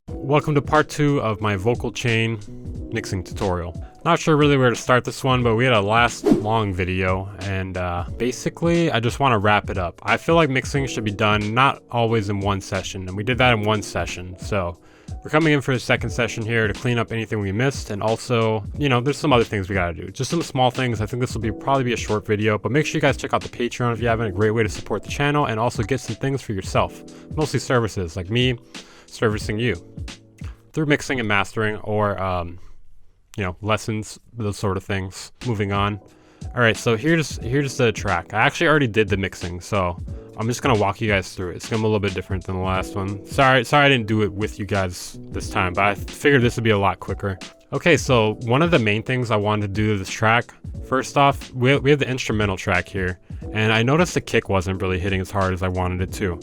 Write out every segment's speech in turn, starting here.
Welcome to part 2 of my vocal chain mixing tutorial. Not sure really where to start this one, but we had a last long video, and basically I just want to wrap it up. I feel like mixing should be done not always in one session, and we did that in one session. So we're coming in for the second session here to clean up anything we missed, and also, you know, there's some other things we gotta do. Just some small things. I think this will probably be a short video, but make sure you guys check out the Patreon if you haven't. A great way to support the channel and also get some things for yourself. Mostly services, like me servicing you through mixing and mastering, or you know, lessons, those sort of things. Moving on. All right, so here's the track. I actually already did the mixing, so I'm just gonna walk you guys through it. It's gonna be a little bit different than the last one. Sorry I didn't do it with you guys this time, but I figured this would be a lot quicker. Okay, so one of the main things I wanted to do to this track, first off, we have the instrumental track here, and I noticed the kick wasn't really hitting as hard as I wanted it to.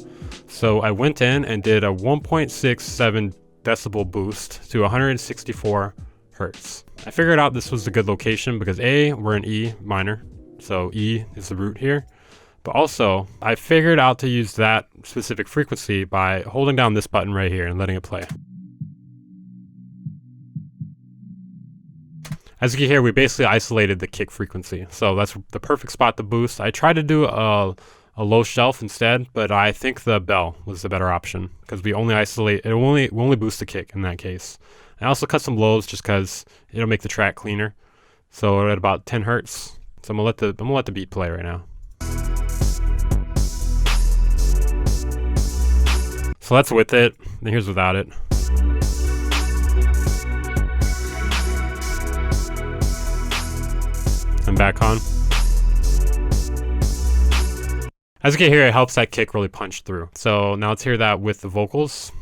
So I went in and did a 1.67 decibel boost to 164 hertz. I figured out this was a good location because A, we're in E minor, so E is the root here. But also, I figured out to use that specific frequency by holding down this button right here and letting it play. As you can hear, we basically isolated the kick frequency, so that's the perfect spot to boost. I tried to do a low shelf instead, but I think the bell was the better option because we only isolate it. We only boost the kick in that case. I also cut some lows just because it'll make the track cleaner. So we're at about 10 hertz. So I'm gonna let the beat play right now. So that's with it, and here's without it. And back on. As you can hear, it helps that kick really punch through. So now let's hear that with the vocals.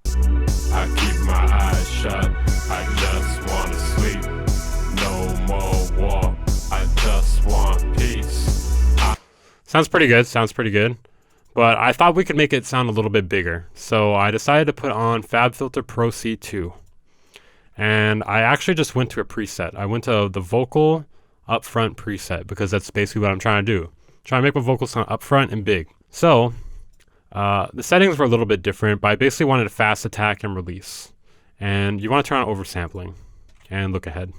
I keep my eyes shut, I just wanna sleep. No more war, I just want peace. Sounds pretty good. But I thought we could make it sound a little bit bigger. So I decided to put on FABFILTER Pro C2. And I actually just went to a preset. I went to the vocal upfront preset because that's basically what I'm trying to do. Trying to make my vocals sound upfront and big. So the settings were a little bit different, but I basically wanted a fast attack and release. And you want to turn on oversampling and look ahead.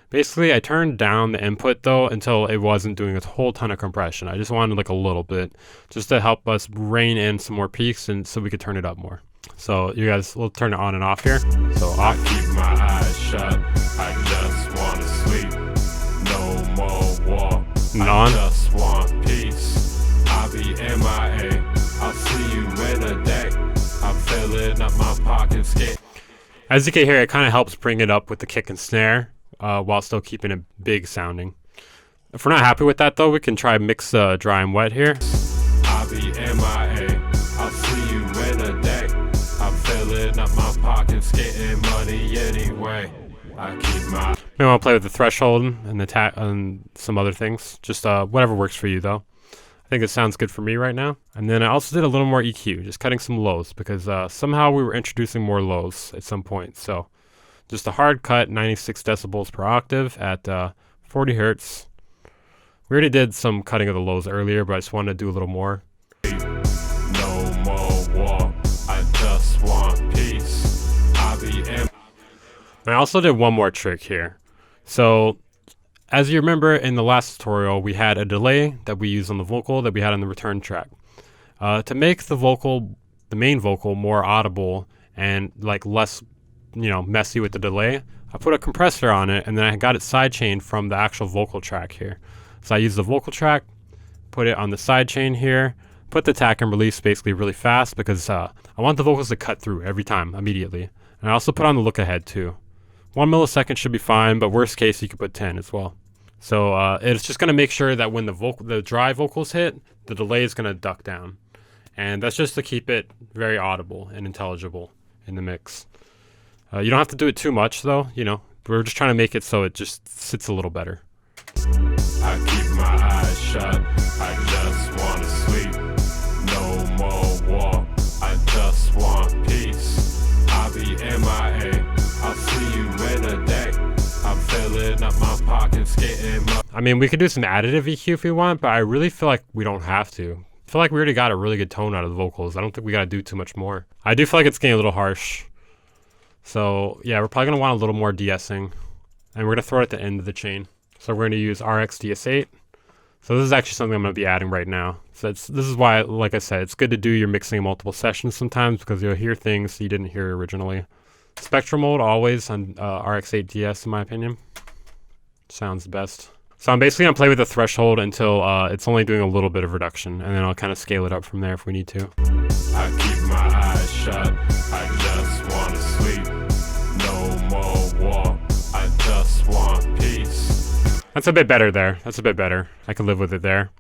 Basically, I turned down the input though until it wasn't doing a whole ton of compression. I just wanted like a little bit just to help us rein in some more peaks and so we could turn it up more. So you guys, we'll turn it on and off here. So off. I keep my eyes shut, I just want to sleep. No more war, Non. I just want peace. I'll be MIA, I'll see you in a day. I'm filling up my pockets. As you can hear, it kind of helps bring it up with the kick and snare while still keeping it big sounding. If we're not happy with that though, we can try mix dry and wet here. I'll be MIA, I'll see you in a day. I'm filling up my pockets, getting money anyway. I keep my... Maybe want to play with the threshold and the and some other things. Just whatever works for you though. I think it sounds good for me right now. And then I also did a little more EQ, just cutting some lows because somehow we were introducing more lows at some point. So just a hard cut, 96 decibels per octave at 40 hertz. We already did some cutting of the lows earlier, but I just wanted to do a little more. No more war, I just want peace. I'll be And I also did one more trick here. So as you remember in the last tutorial, we had a delay that we used on the vocal that we had on the return track. To make the main vocal more audible and like less, you know, messy with the delay, I put a compressor on it and then I got it sidechained from the actual vocal track here. So I used the vocal track, put it on the sidechain here, put the attack and release basically really fast because I want the vocals to cut through every time immediately. And I also put on the look ahead too. 1 millisecond should be fine, but worst case you could put 10 as well. So it's just going to make sure that when the dry vocals hit, the delay is going to duck down. And that's just to keep it very audible and intelligible in the mix. You don't have to do it too much though, you know. We're just trying to make it so it just sits a little better. I keep my eyes shut, I just want to sleep. No more war, I just want peace. I'll be MIA, I'll see you in a day. I'm filling up my pockets, getting money. I mean, we could do some additive EQ if we want, but I really feel like we don't have to. I feel like we already got a really good tone out of the vocals. I don't think we gotta do too much more. I do feel like it's getting a little harsh. So yeah, we're probably gonna want a little more de-essing. And we're gonna throw it at the end of the chain. So we're gonna use RX DS8. So this is actually something I'm gonna be adding right now. So this is why, like I said, it's good to do your mixing in multiple sessions sometimes because you'll hear things you didn't hear originally. Spectral mode always on RX8 DS in my opinion. Sounds the best. So I'm basically gonna play with the threshold until it's only doing a little bit of reduction, and then I'll kind of scale it up from there if we need to. I keep my eyes shut, I just wanna sleep. No more war, I just want peace. That's a bit better there. That's a bit better. I can live with it there.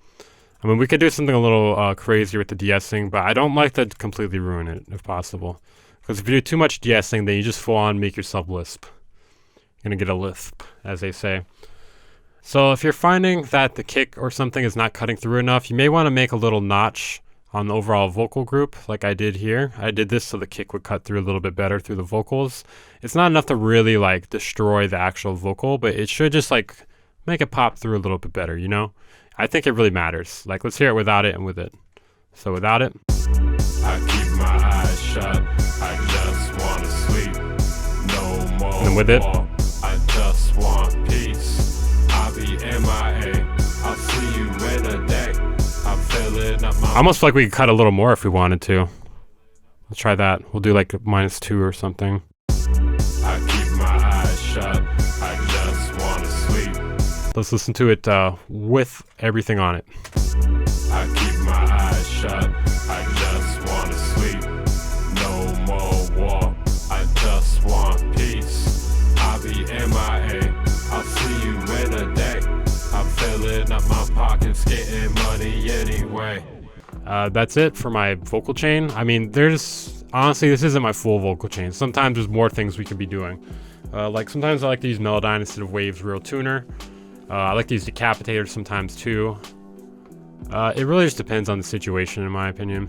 I mean, we could do something a little crazier with the de-essing, but I don't like to completely ruin it if possible. Because if you do too much de-essing, then you just full on make yourself lisp. You're gonna get a lisp, as they say. So if you're finding that the kick or something is not cutting through enough, you may want to make a little notch on the overall vocal group like I did here. I did this so the kick would cut through a little bit better through the vocals. It's not enough to really like destroy the actual vocal, but it should just like make it pop through a little bit better, you know? I think it really matters. Like, let's hear it without it and with it. So without it. I keep my eyes shut, I just wanna sleep. No more And with it. war, I just want peace. I'll be MIA, I'll see you in a day. I'm filling up my... I almost feel like we could cut a little more if we wanted to. Let's try that. We'll do like -2 or something. I keep my eyes shut, I just wanna sleep. Let's listen to it with everything on it. I keep my eyes shut, I just wanna sleep. No more war, I just want peace. I'll be MIA, I'll see you in a day. I'm filling up my pockets, getting money anyway. That's it for my vocal chain. I mean, honestly, this isn't my full vocal chain. Sometimes there's more things we could be doing. Like sometimes I like to use Melodyne instead of Waves Real Tuner. I like to use Decapitator sometimes too. It really just depends on the situation in my opinion.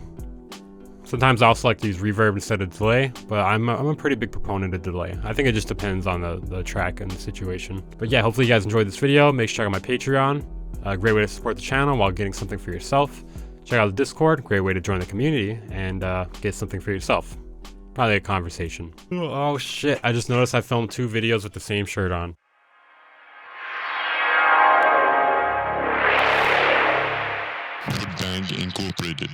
Sometimes I also like to use reverb instead of delay, but I'm a pretty big proponent of delay. I think it just depends on the track and the situation. But yeah, hopefully you guys enjoyed this video. Make sure to check out my Patreon. A great way to support the channel while getting something for yourself. Check out the Discord, great way to join the community and get something for yourself. Probably a conversation. Oh shit, I just noticed I filmed 2 videos with the same shirt on. Bang Incorporated.